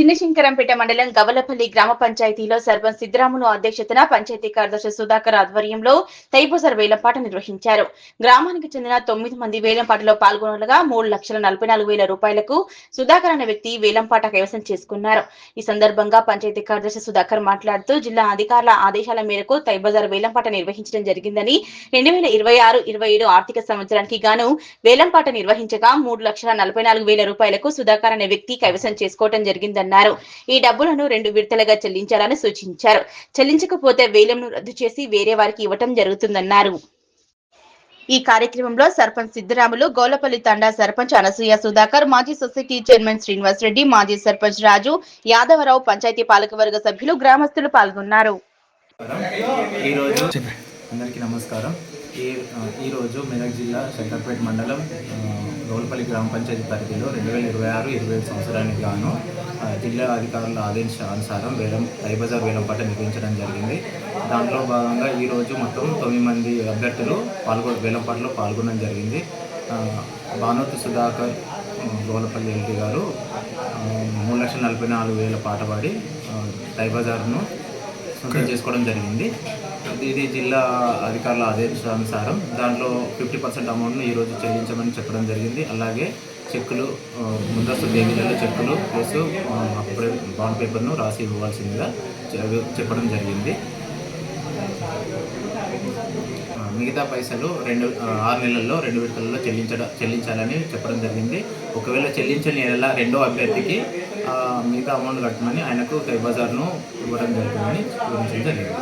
చిన్నశంకరంపేట మండలం గవలపల్లి గ్రామ పంచాయతీలో సర్పంచ్ సిద్దిరాములు అధ్యక్షతన పంచాయతీ కార్యదర్శి సుధాకర్ ఆధ్వర్యంలో తైపూసర్ వేలంపాట నిర్వహించారు. గ్రామానికి చెందిన 9 మంది వేలంపాటలో పాల్గొనగా 3,44,000 రూపాయలకు సుధాకర్ అనే వ్యక్తి వేలంపాట కైవసం చేసుకున్నారు. ఈ సందర్భంగా పంచాయతీ కార్యదర్శి సుధాకర్ మాట్లాడుతూ జిల్లా అధికారుల ఆదేశాల మేరకు తైబజార్ వేలంపాట నిర్వహించడం జరిగిందని 2026-27 ఆర్థిక సంవత్సరానికి గాను వేలంపాట నిర్వహించగా 3,44,000 రూపాయలకు సుధాకర్ అనే వ్యక్తి కైవసం చేసుకోవడం జరిగిందన్నారు. ఈ డబ్బులను 2 విడతలుగా చెల్లించాలని సూచించారు. చెల్లించకపోతే వేలంను రద్దు చేసి వేరే వారికి ఇవ్వటం జరుగుతుందన్నారు. ఈ కార్యక్రమంలో సర్పంచ్ సిద్దిరాములు, గోలపల్లి తండా సర్పంచ్ అనసూయ సుధాకర్, మాజీ సొసైటీ చైర్మన్ శ్రీనివాస్ రెడ్డి, మాజీ సర్పంచ్ రాజు, యాదవరావు, పంచాయతీ పాలకవర్గ సభ్యులు, గ్రామస్తులు పాల్గొన్నారు. అందరికీ నమస్కారం. ఈరోజు మెదక్ జిల్లా శంకర్పేట మండలం గౌలపల్లి గ్రామ పంచాయతీ పరిధిలో 2026-27 సంవత్సరానికి గాను జిల్లా అధికారుల ఆదేశానుసారం తైబజార్ వేలంపాట నిర్వహించడం జరిగింది. దాంట్లో భాగంగా ఈరోజు మొత్తం 9 మంది అభ్యర్థులు వేలంపాటలో పాల్గొనడం జరిగింది. భానుతు సుధాకర్ గౌలపల్లి ఎల్టీ గారు 3,44,000 పాట పాడి తైబజార్ను సొంతం చేసుకోవడం జరిగింది. ఇది జిల్లా అధికారుల ఆదేశానుసారం దాంట్లో 50% అమౌంట్ను ఈరోజు చెల్లించమని చెప్పడం జరిగింది. అలాగే చెక్కులు, ముందస్తు తేదీలలో చెక్కులు ప్లస్ బాండ్ పేపర్ను రాసి ఇవ్వాల్సిందిగా చెప్పడం జరిగింది. మిగతా పైసలు 6 నెలల్లో 2 విడతలలో చెల్లించాలని చెప్పడం జరిగింది. ఒకవేళ చెల్లించని నెల రెండో అభ్యర్థికి మిగతా అమౌంట్ కట్టమని ఆయనకు తైబజార్ను ఇవ్వడం జరుగుతుందని వివరించడం జరిగింది.